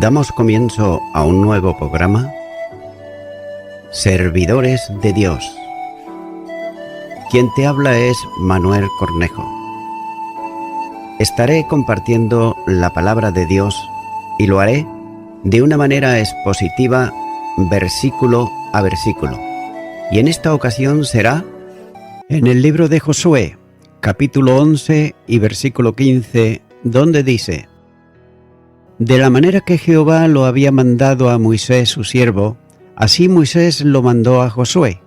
Damos comienzo a un nuevo programa, Servidores de Dios. Quien te habla es Manuel Cornejo. Estaré compartiendo la palabra de Dios y lo haré de una manera expositiva, versículo a versículo. Y en esta ocasión será en el libro de Josué, capítulo 11 y versículo 15, donde dice: De la manera que Jehová lo había mandado a Moisés su siervo, así Moisés lo mandó a Josué,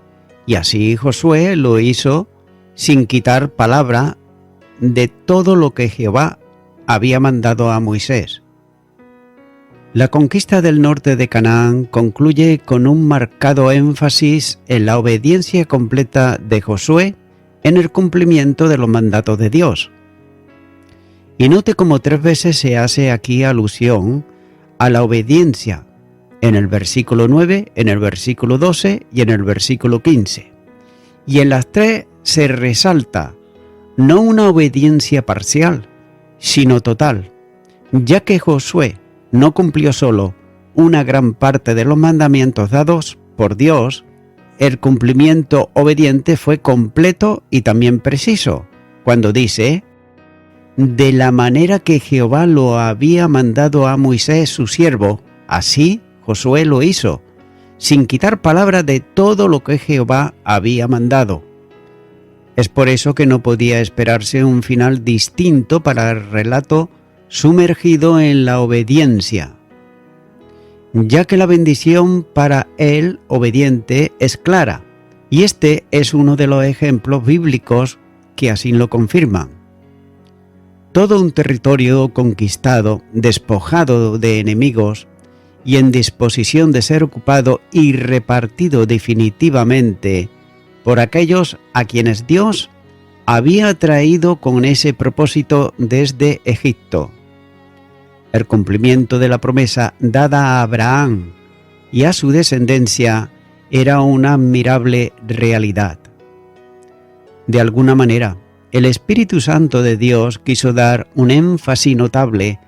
y así Josué lo hizo sin quitar palabra de todo lo que Jehová había mandado a Moisés. La conquista del norte de Canaán concluye con un marcado énfasis en la obediencia completa de Josué en el cumplimiento de los mandatos de Dios. Y note cómo 3 veces se hace aquí alusión a la obediencia, en el versículo 9, en el versículo 12 y en el versículo 15. Y en las 3 se resalta no una obediencia parcial, sino total, ya que Josué no cumplió solo una gran parte de los mandamientos dados por Dios, el cumplimiento obediente fue completo y también preciso, cuando dice: de la manera que Jehová lo había mandado a Moisés su siervo, así Josué lo hizo, sin quitar palabra de todo lo que Jehová había mandado. Es por eso que no podía esperarse un final distinto para el relato sumergido en la obediencia, ya que la bendición para el obediente es clara, y este es uno de los ejemplos bíblicos que así lo confirman. Todo un territorio conquistado, despojado de enemigos y en disposición de ser ocupado y repartido definitivamente por aquellos a quienes Dios había traído con ese propósito desde Egipto. El cumplimiento de la promesa dada a Abraham y a su descendencia era una admirable realidad. De alguna manera, el Espíritu Santo de Dios quiso dar un énfasis notable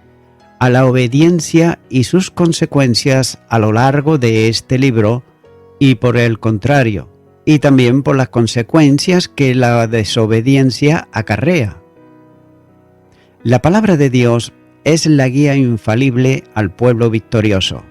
a la obediencia y sus consecuencias a lo largo de este libro, y por el contrario, y también por las consecuencias que la desobediencia acarrea. La palabra de Dios es la guía infalible al pueblo victorioso.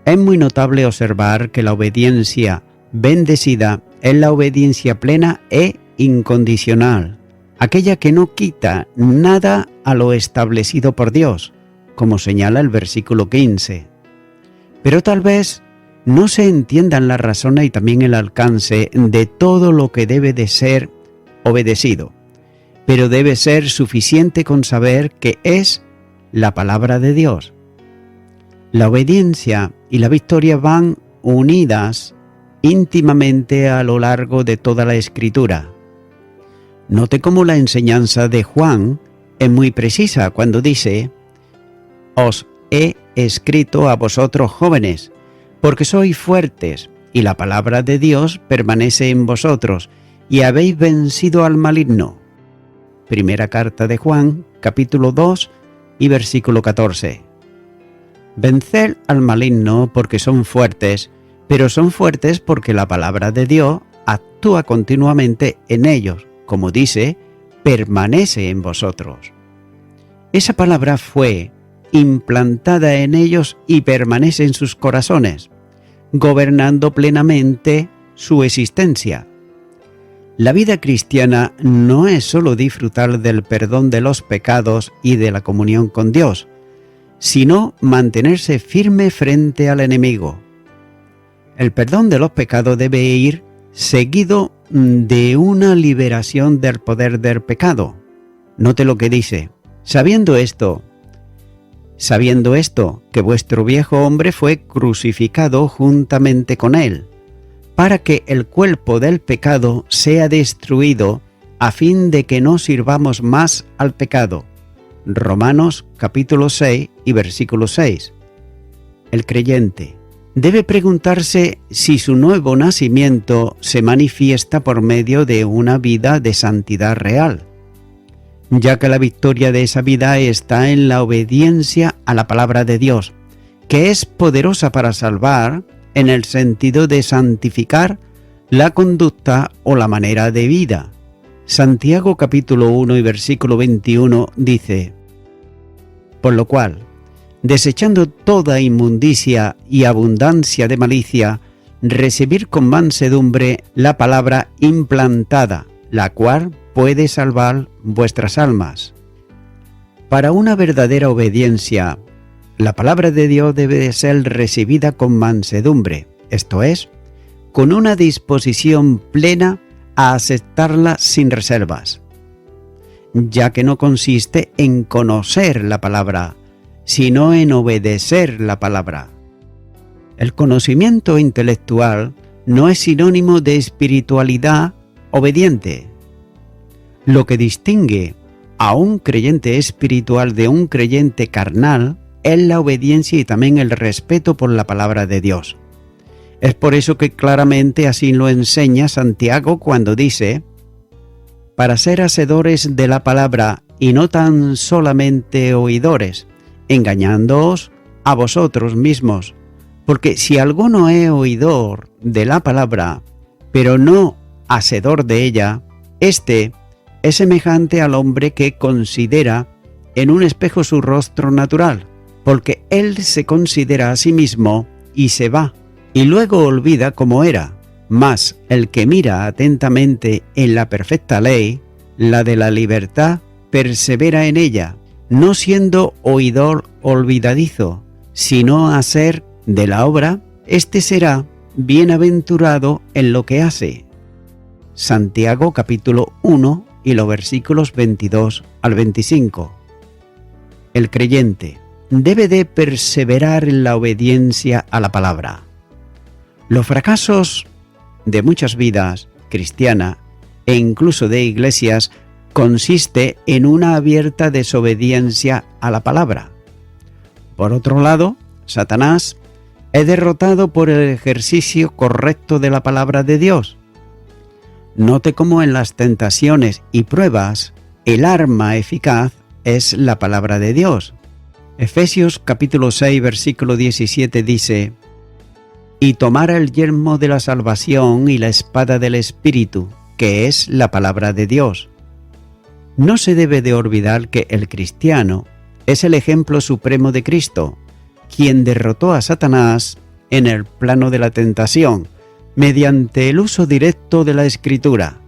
Es muy notable observar que la obediencia bendecida es la obediencia plena e incondicional, aquella que no quita nada a lo establecido por Dios, como señala el versículo 15. Pero tal vez no se entiendan las razones y también el alcance de todo lo que debe de ser obedecido, pero debe ser suficiente con saber que es la palabra de Dios. La obediencia y la victoria van unidas íntimamente a lo largo de toda la Escritura. Note cómo la enseñanza de Juan es muy precisa cuando dice: Os he escrito a vosotros jóvenes, porque sois fuertes, y la palabra de Dios permanece en vosotros, y habéis vencido al maligno. Primera carta de Juan, capítulo 2 y versículo 14. Vencer al maligno porque son fuertes, pero son fuertes porque la palabra de Dios actúa continuamente en ellos, como dice, permanece en vosotros. Esa palabra fue implantada en ellos y permanece en sus corazones, gobernando plenamente su existencia. La vida cristiana no es solo disfrutar del perdón de los pecados y de la comunión con Dios, sino mantenerse firme frente al enemigo. El perdón de los pecados debe ir seguido de una liberación del poder del pecado. Note lo que dice: sabiendo esto, que vuestro viejo hombre fue crucificado juntamente con él, para que el cuerpo del pecado sea destruido, a fin de que no sirvamos más al pecado. Romanos capítulo 6 y versículo 6. El creyente debe preguntarse si su nuevo nacimiento se manifiesta por medio de una vida de santidad real, ya que la victoria de esa vida está en la obediencia a la palabra de Dios, que es poderosa para salvar en el sentido de santificar la conducta o la manera de vida. Santiago capítulo 1 y versículo 21 dice: por lo cual, desechando toda inmundicia y abundancia de malicia, recibir con mansedumbre la palabra implantada, la cual puede salvar vuestras almas. Para una verdadera obediencia, la palabra de Dios debe ser recibida con mansedumbre, esto es, con una disposición plena a aceptarla sin reservas, ya que no consiste en conocer la palabra, sino en obedecer la palabra. El conocimiento intelectual no es sinónimo de espiritualidad obediente. Lo que distingue a un creyente espiritual de un creyente carnal es la obediencia y también el respeto por la palabra de Dios. Es por eso que claramente así lo enseña Santiago cuando dice: para ser hacedores de la palabra y no tan solamente oidores, engañándoos a vosotros mismos. Porque si alguno es oidor de la palabra, pero no hacedor de ella, éste es semejante al hombre que considera en un espejo su rostro natural, porque él se considera a sí mismo y se va, y luego olvida cómo era. Mas el que mira atentamente en la perfecta ley, la de la libertad, persevera en ella, no siendo oidor olvidadizo, sino hacer de la obra, éste será bienaventurado en lo que hace. Santiago capítulo 1 y los versículos 22 al 25. El creyente debe de perseverar en la obediencia a la palabra. Los fracasos de muchas vidas cristianas e incluso de iglesias consiste en una abierta desobediencia a la palabra. Por otro lado, Satanás es derrotado por el ejercicio correcto de la palabra de Dios. Note cómo en las tentaciones y pruebas el arma eficaz es la palabra de Dios. Efesios capítulo 6 versículo 17 dice: y tomar el yelmo de la salvación y la espada del Espíritu, que es la palabra de Dios. No se debe de olvidar que el cristiano es el ejemplo supremo de Cristo, quien derrotó a Satanás en el plano de la tentación, mediante el uso directo de la Escritura.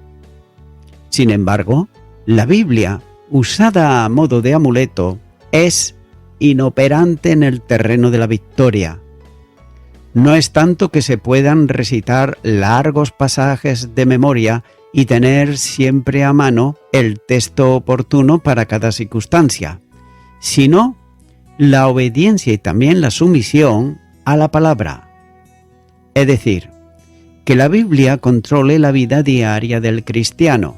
Sin embargo, la Biblia, usada a modo de amuleto, es inoperante en el terreno de la victoria. No es tanto que se puedan recitar largos pasajes de memoria y tener siempre a mano el texto oportuno para cada circunstancia, sino la obediencia y también la sumisión a la palabra. Es decir, que la Biblia controle la vida diaria del cristiano,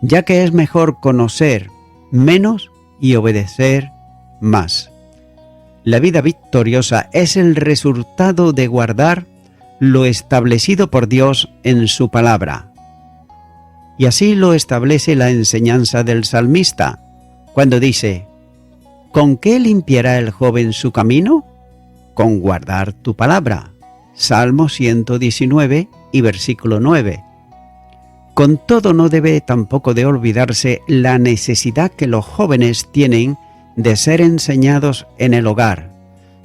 ya que es mejor conocer menos y obedecer más. La vida victoriosa es el resultado de guardar lo establecido por Dios en su palabra. Y así lo establece la enseñanza del salmista, cuando dice: ¿con qué limpiará el joven su camino? Con guardar tu palabra. Salmo 119 y versículo 9. Con todo, no debe tampoco de olvidarse la necesidad que los jóvenes tienen de ser enseñados en el hogar,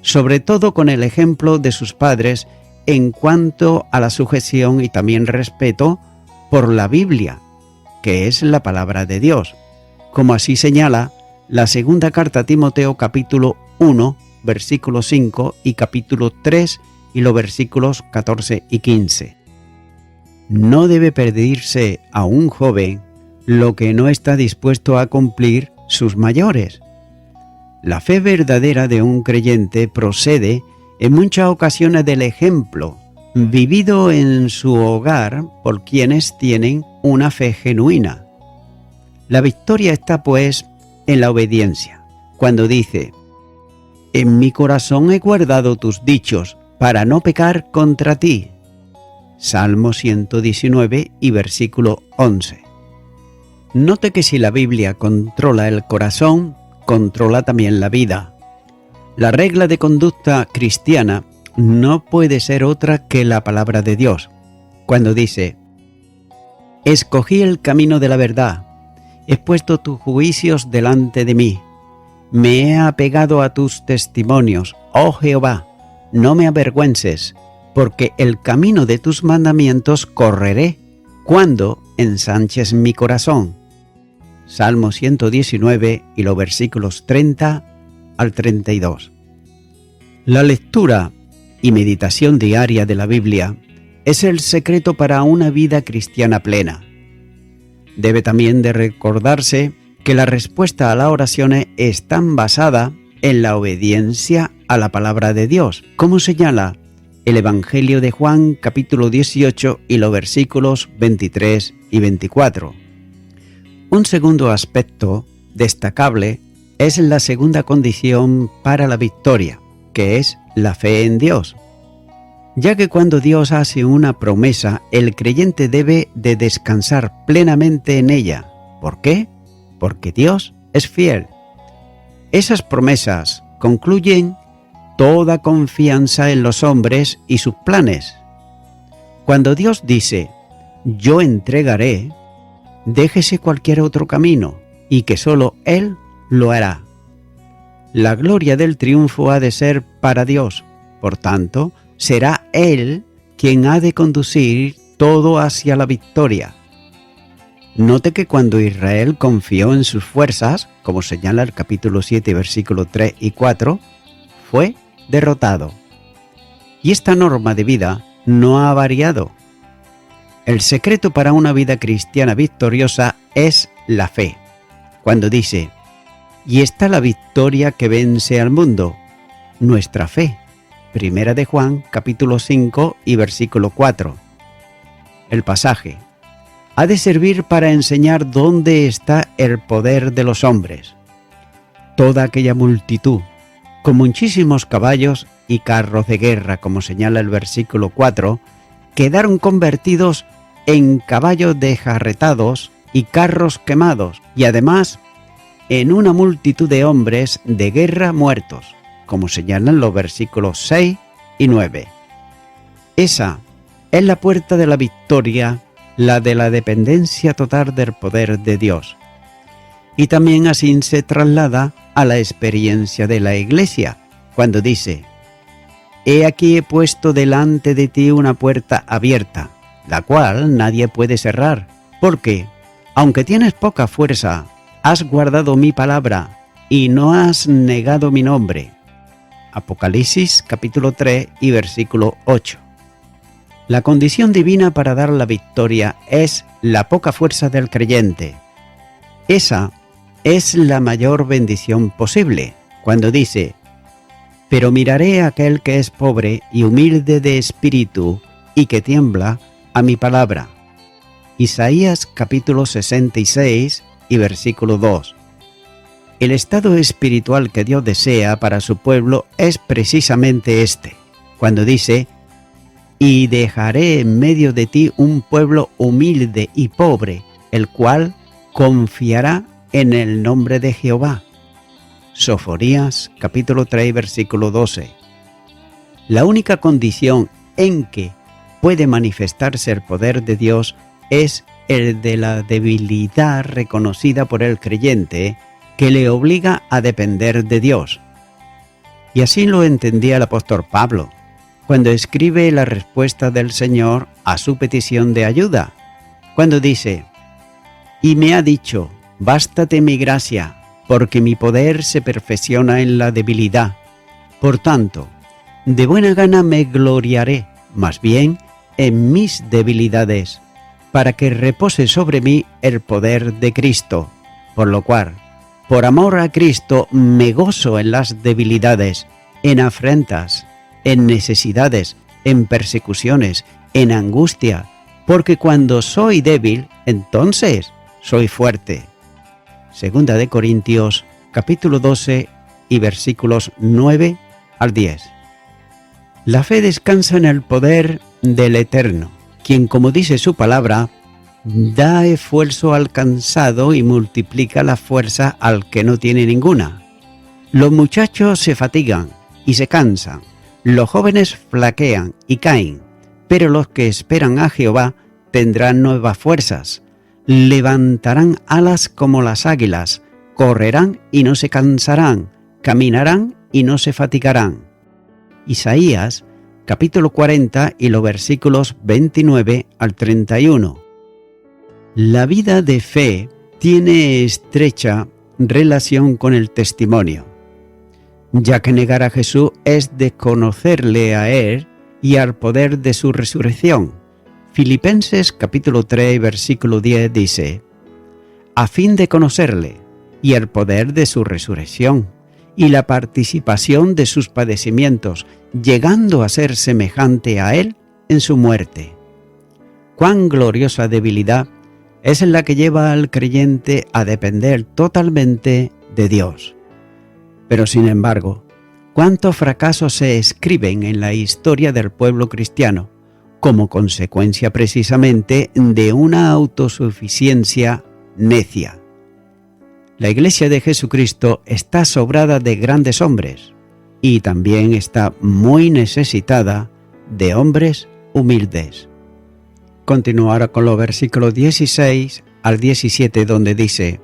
sobre todo con el ejemplo de sus padres en cuanto a la sujeción y también respeto por la Biblia, que es la palabra de Dios, como así señala la segunda carta a Timoteo capítulo 1, versículo 5 y capítulo 3 y los versículos 14 y 15. No debe pedirse a un joven lo que no está dispuesto a cumplir sus mayores. La fe verdadera de un creyente procede en muchas ocasiones del ejemplo vivido en su hogar por quienes tienen una fe genuina. La victoria está pues en la obediencia, cuando dice: en mi corazón he guardado tus dichos para no pecar contra ti. Salmo 119 y versículo 11. Note que si la Biblia controla el corazón, controla también la vida. La regla de conducta cristiana no puede ser otra que la palabra de Dios, cuando dice: escogí el camino de la verdad, he puesto tus juicios delante de mí, me he apegado a tus testimonios, oh Jehová, no me avergüences, porque el camino de tus mandamientos correré, cuando ensanches mi corazón. Salmo 119 y los versículos 30 al 32. La lectura y meditación diaria de la Biblia es el secreto para una vida cristiana plena. Debe también de recordarse que la respuesta a las oraciones están basada en la obediencia a la palabra de Dios, como señala el Evangelio de Juan capítulo 18 y los versículos 23 y 24. Un segundo aspecto destacable es la segunda condición para la victoria, que es la fe en Dios. Ya que cuando Dios hace una promesa, el creyente debe de descansar plenamente en ella. ¿Por qué? Porque Dios es fiel. Esas promesas concluyen toda confianza en los hombres y sus planes. Cuando Dios dice: yo entregaré, déjese cualquier otro camino, y que solo Él lo hará. La gloria del triunfo ha de ser para Dios, por tanto, será Él quien ha de conducir todo hacia la victoria. Note que cuando Israel confió en sus fuerzas, como señala el capítulo 7, versículos 3 y 4, fue derrotado. Y esta norma de vida no ha variado. El secreto para una vida cristiana victoriosa es la fe. Cuando dice: y está la victoria que vence al mundo, nuestra fe. Primera de Juan, capítulo 5 y versículo 4. El pasaje ha de servir para enseñar dónde está el poder de los hombres. Toda aquella multitud, con muchísimos caballos y carros de guerra, como señala el versículo 4, quedaron convertidos en caballos desjarretados y carros quemados, y además en una multitud de hombres de guerra muertos, como señalan los versículos 6 y 9. Esa es la puerta de la victoria, la de la dependencia total del poder de Dios. Y también así se traslada a la experiencia de la Iglesia, cuando dice: he aquí he puesto delante de ti una puerta abierta, la cual nadie puede cerrar, porque, aunque tienes poca fuerza, has guardado mi palabra y no has negado mi nombre. Apocalipsis capítulo 3 y versículo 8. La condición divina para dar la victoria es la poca fuerza del creyente. Esa es la mayor bendición posible, cuando dice: pero miraré a aquel que es pobre y humilde de espíritu y que tiembla a mi palabra. Isaías capítulo 66 y versículo 2. El estado espiritual que Dios desea para su pueblo es precisamente este, cuando dice: y dejaré en medio de ti un pueblo humilde y pobre, el cual confiará en el nombre de Jehová. Sofonías capítulo 3 versículo 12. La única condición en que puede manifestarse el poder de Dios es el de la debilidad reconocida por el creyente, que le obliga a depender de Dios. Y así lo entendía el apóstol Pablo, cuando escribe la respuesta del Señor a su petición de ayuda, cuando dice: y me ha dicho, bástate mi gracia, porque mi poder se perfecciona en la debilidad. Por tanto, de buena gana me gloriaré, más bien en mis debilidades, para que repose sobre mí el poder de Cristo, por lo cual, por amor a Cristo, me gozo en las debilidades, en afrentas, en necesidades, en persecuciones, en angustia, porque cuando soy débil, entonces soy fuerte. Segunda de Corintios, capítulo 12 y versículos 9 al 10. La fe descansa en el poder del Eterno, quien, como dice su palabra, da esfuerzo al cansado y multiplica la fuerza al que no tiene ninguna. Los muchachos se fatigan y se cansan, los jóvenes flaquean y caen, pero los que esperan a Jehová tendrán nuevas fuerzas, levantarán alas como las águilas, correrán y no se cansarán, caminarán y no se fatigarán. Isaías, capítulo 40 y los versículos 29 al 31. La vida de fe tiene estrecha relación con el testimonio, ya que negar a Jesús es desconocerle a Él y al poder de su resurrección. Filipenses capítulo 3 versículo 10 dice: a fin de conocerle y el poder de su resurrección y la participación de sus padecimientos, llegando a ser semejante a Él en su muerte. Cuán gloriosa debilidad es la que lleva al creyente a depender totalmente de Dios. Pero sin embargo, cuántos fracasos se escriben en la historia del pueblo cristiano, como consecuencia precisamente de una autosuficiencia necia. La Iglesia de Jesucristo está sobrada de grandes hombres y también está muy necesitada de hombres humildes. Continúo ahora con los versículos 16 al 17, donde dice: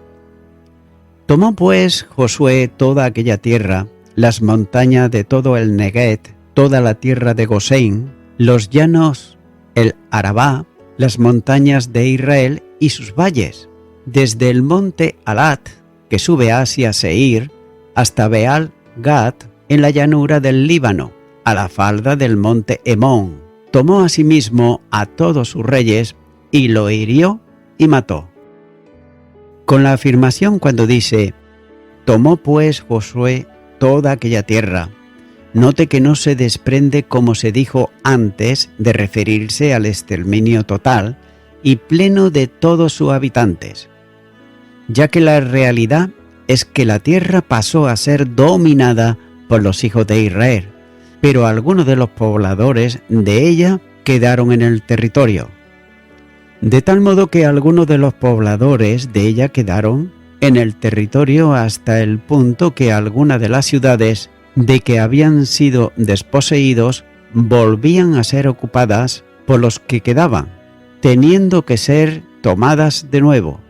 tomó pues Josué toda aquella tierra, las montañas de todo el Neguev, toda la tierra de Gosén, los llanos, el Arabá, las montañas de Israel y sus valles, desde el monte Alat, que sube hacia Seir, hasta Beal Gad, en la llanura del Líbano, a la falda del monte Hemón. Tomó asimismo a todos sus reyes y lo hirió y mató. Con la afirmación cuando dice: tomó pues Josué toda aquella tierra, note que no se desprende como se dijo antes de referirse al exterminio total y pleno de todos sus habitantes, ya que la realidad es que la tierra pasó a ser dominada por los hijos de Israel, pero algunos de los pobladores de ella quedaron en el territorio. De tal modo que algunos de los pobladores de ella quedaron en el territorio hasta el punto que algunas de las ciudades de que habían sido desposeídos volvían a ser ocupadas por los que quedaban, teniendo que ser tomadas de nuevo.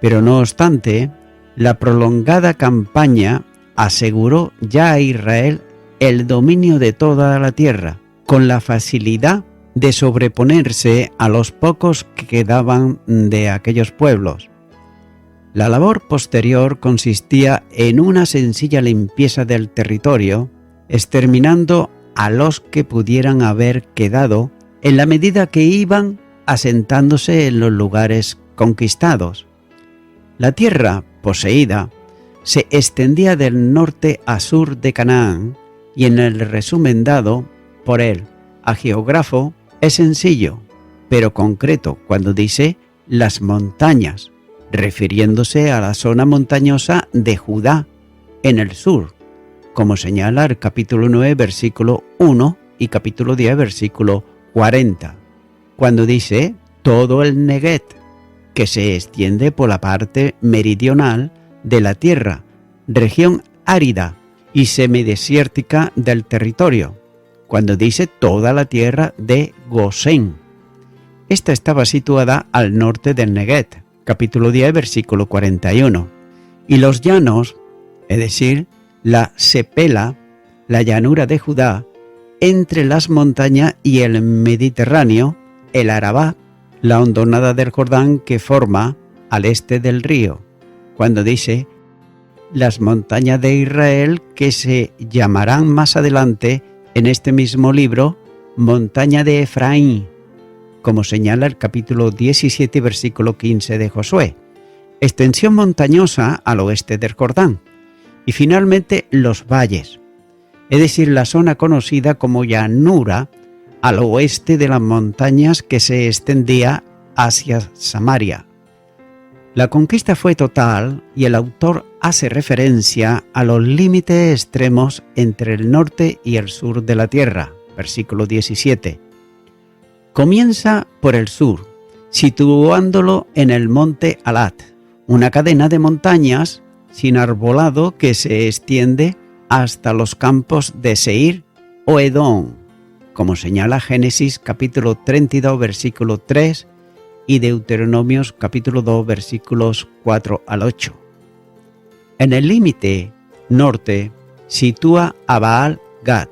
Pero no obstante, la prolongada campaña aseguró ya a Israel el dominio de toda la tierra, con la facilidad de sobreponerse a los pocos que quedaban de aquellos pueblos. La labor posterior consistía en una sencilla limpieza del territorio, exterminando a los que pudieran haber quedado en la medida que iban asentándose en los lugares conquistados. La tierra poseída se extendía del norte a sur de Canaán, y en el resumen dado por el hagiógrafo es sencillo, pero concreto cuando dice las montañas, refiriéndose a la zona montañosa de Judá en el sur, como señala el capítulo 9, versículo 1 y capítulo 10, versículo 40, cuando dice todo el Neguev, que se extiende por la parte meridional de la tierra, región árida y semidesértica del territorio, cuando dice toda la tierra de Gosén. Esta estaba situada al norte del Neguev, capítulo 10, versículo 41, y los llanos, es decir, la Sepela, la llanura de Judá, entre las montañas y el Mediterráneo, el Arabá, la hondonada del Jordán que forma al este del río, cuando dice las montañas de Israel, que se llamarán más adelante en este mismo libro montaña de Efraín, como señala el capítulo 17, versículo 15 de Josué, extensión montañosa al oeste del Jordán, y finalmente los valles, es decir, la zona conocida como llanura al oeste de las montañas que se extendía hacia Samaria. La conquista fue total y el autor hace referencia a los límites extremos entre el norte y el sur de la tierra, versículo 17. Comienza por el sur, situándolo en el monte Alat, una cadena de montañas sin arbolado que se extiende hasta los campos de Seir o Edom, como señala Génesis capítulo 32 versículo 3 y Deuteronomios capítulo 2 versículos 4 al 8. En el límite norte sitúa a Baal Gad,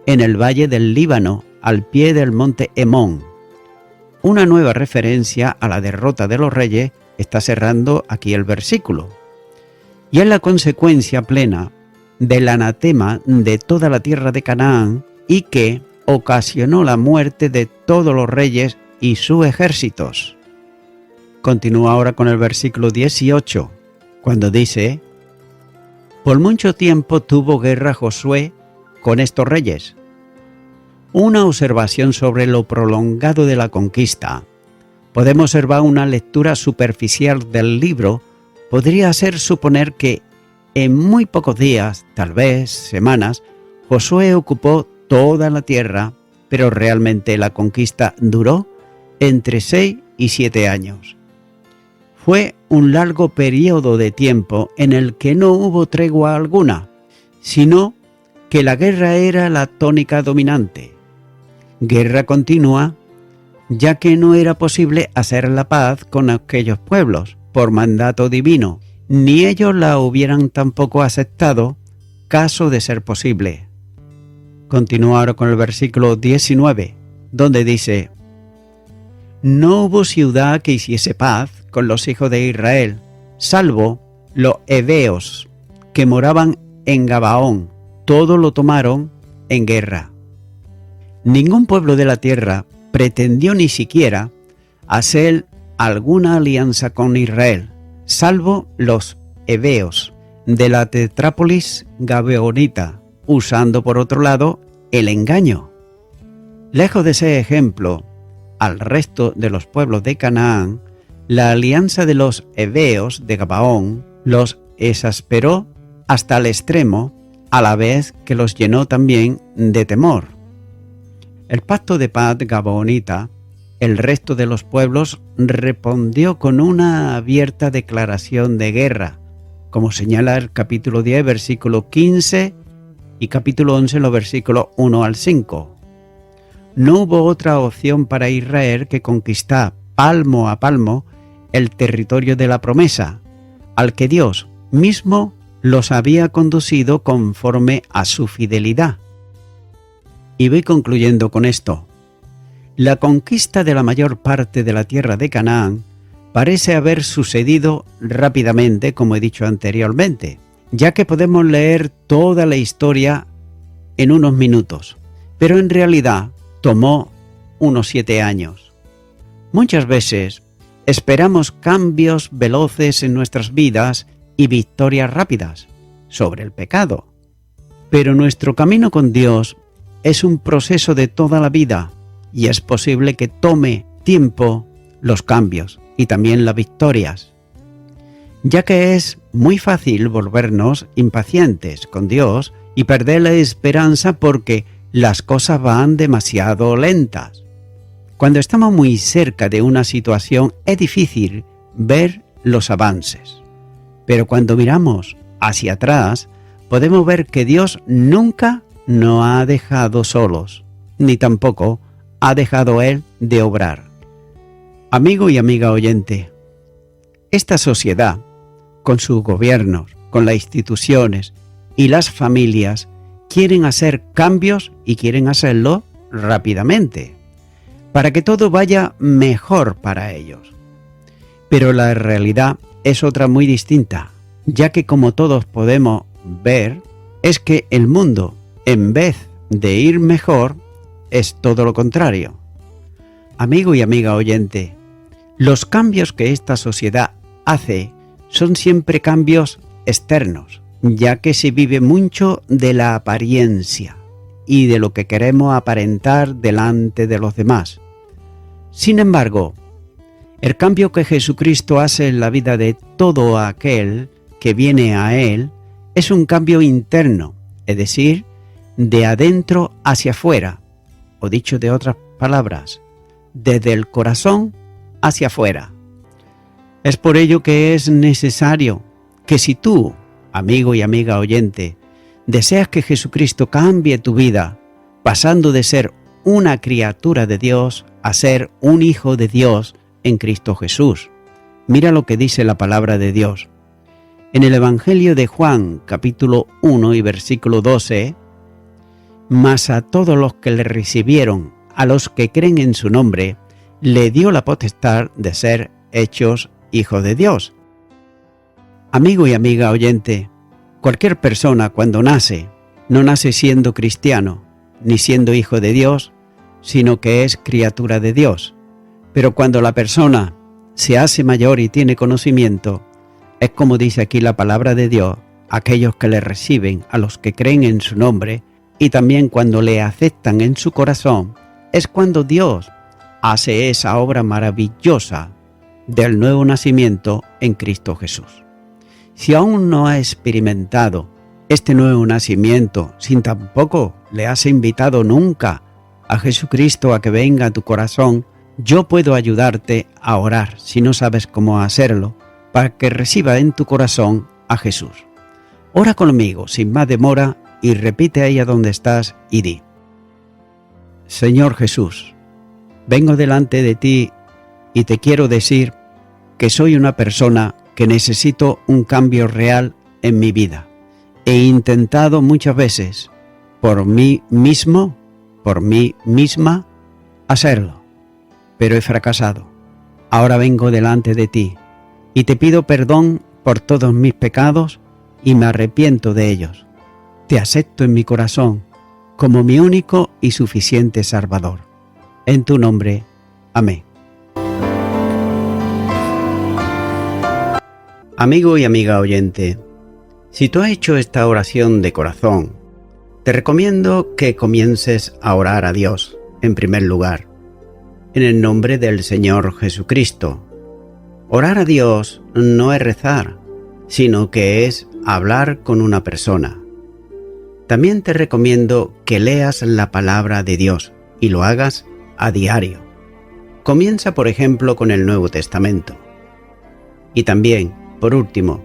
en el valle del Líbano, al pie del monte Hemón. Una nueva referencia a la derrota de los reyes está cerrando aquí el versículo, y es la consecuencia plena del anatema de toda la tierra de Canaán y que ocasionó la muerte de todos los reyes y sus ejércitos. Continúa ahora con el versículo 18, cuando dice: por mucho tiempo tuvo guerra Josué con estos reyes. Una observación sobre lo prolongado de la conquista. Podemos observar una lectura superficial del libro. Podría ser suponer que en muy pocos días, tal vez semanas, Josué ocupó toda la tierra, pero realmente la conquista duró entre 6 y 7 años. Fue un largo periodo de tiempo en el que no hubo tregua alguna, sino que la guerra era la tónica dominante. Guerra continua, ya que no era posible hacer la paz con aquellos pueblos por mandato divino, ni ellos la hubieran tampoco aceptado caso de ser posible. Continúa ahora con el versículo 19, donde dice: no hubo ciudad que hiciese paz con los hijos de Israel, salvo los heveos que moraban en Gabaón. Todo lo tomaron en guerra. Ningún pueblo de la tierra pretendió ni siquiera hacer alguna alianza con Israel, salvo los heveos de la tetrápolis gabaonita, usando por otro lado el engaño. Lejos de ser ejemplo al resto de los pueblos de Canaán, la alianza de los heveos de Gabaón los exasperó hasta el extremo, a la vez que los llenó también de temor. El pacto de paz gabaonita, el resto de los pueblos respondió con una abierta declaración de guerra, como señala el capítulo 10, versículo 15 y capítulo 11, los versículos 1 al 5. No hubo otra opción para Israel que conquistar palmo a palmo el territorio de la promesa, al que Dios mismo los había conducido conforme a su fidelidad. Y voy concluyendo con esto. La conquista de la mayor parte de la tierra de Canaán parece haber sucedido rápidamente, como he dicho anteriormente, ya que podemos leer toda la historia en unos minutos, pero en realidad tomó unos 7 años. Muchas veces esperamos cambios veloces en nuestras vidas y victorias rápidas sobre el pecado, pero nuestro camino con Dios es un proceso de toda la vida y es posible que tome tiempo los cambios y también las victorias, ya que es muy fácil volvernos impacientes con Dios y perder la esperanza porque las cosas van demasiado lentas. Cuando estamos muy cerca de una situación es difícil ver los avances, pero cuando miramos hacia atrás podemos ver que Dios nunca nos ha dejado solos, ni tampoco ha dejado Él de obrar. Amigo y amiga oyente, esta sociedad, con sus gobiernos, con las instituciones y las familias, quieren hacer cambios y quieren hacerlo rápidamente, para que todo vaya mejor para ellos. Pero la realidad es otra muy distinta, ya que como todos podemos ver, es que el mundo, en vez de ir mejor, es todo lo contrario. Amigo y amiga oyente, los cambios que esta sociedad hace son siempre cambios externos, ya que se vive mucho de la apariencia y de lo que queremos aparentar delante de los demás. Sin embargo, el cambio que Jesucristo hace en la vida de todo aquel que viene a Él es un cambio interno, es decir, de adentro hacia afuera, o dicho de otras palabras, desde el corazón hacia afuera. Es por ello que es necesario que si tú amigo y amiga oyente, deseas que Jesucristo cambie tu vida, pasando de ser una criatura de Dios a ser un hijo de Dios en Cristo Jesús. Mira lo que dice la palabra de Dios. En el Evangelio de Juan, capítulo 1 y versículo 12, mas a todos los que le recibieron, a los que creen en su nombre, le dio la potestad de ser hechos hijos de Dios. Amigo y amiga oyente, cualquier persona cuando nace, no nace siendo cristiano, ni siendo hijo de Dios, sino que es criatura de Dios. Pero cuando la persona se hace mayor y tiene conocimiento, es como dice aquí la palabra de Dios, aquellos que le reciben, a los que creen en su nombre, y también cuando le aceptan en su corazón, es cuando Dios hace esa obra maravillosa del nuevo nacimiento en Cristo Jesús. Si aún no has experimentado este nuevo nacimiento, si tampoco le has invitado nunca a Jesucristo a que venga a tu corazón, yo puedo ayudarte a orar, si no sabes cómo hacerlo, para que reciba en tu corazón a Jesús. Ora conmigo, sin más demora, y repite ahí a donde estás y di: Señor Jesús, vengo delante de ti y te quiero decir que soy una persona que necesito un cambio real en mi vida. He intentado muchas veces, por mí mismo, por mí misma, hacerlo, pero he fracasado. Ahora vengo delante de ti y te pido perdón por todos mis pecados y me arrepiento de ellos. Te acepto en mi corazón como mi único y suficiente Salvador. En tu nombre, amén. Amigo y amiga oyente, si tú has hecho esta oración de corazón, te recomiendo que comiences a orar a Dios, en primer lugar, en el nombre del Señor Jesucristo. Orar a Dios no es rezar, sino que es hablar con una persona. También te recomiendo que leas la palabra de Dios y lo hagas a diario. Comienza, por ejemplo, con el Nuevo Testamento. Y también, por último,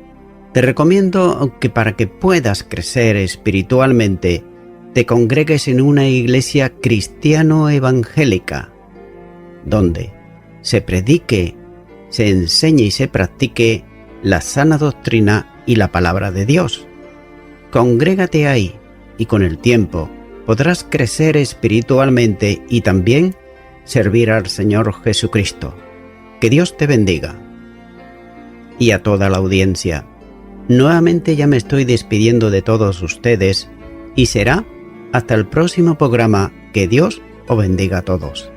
te recomiendo que para que puedas crecer espiritualmente, te congregues en una iglesia cristiano-evangélica, donde se predique, se enseñe y se practique la sana doctrina y la palabra de Dios. Congrégate ahí y con el tiempo podrás crecer espiritualmente y también servir al Señor Jesucristo. Que Dios te bendiga. Y a toda la audiencia, nuevamente ya me estoy despidiendo de todos ustedes y será hasta el próximo programa. Que Dios os bendiga a todos.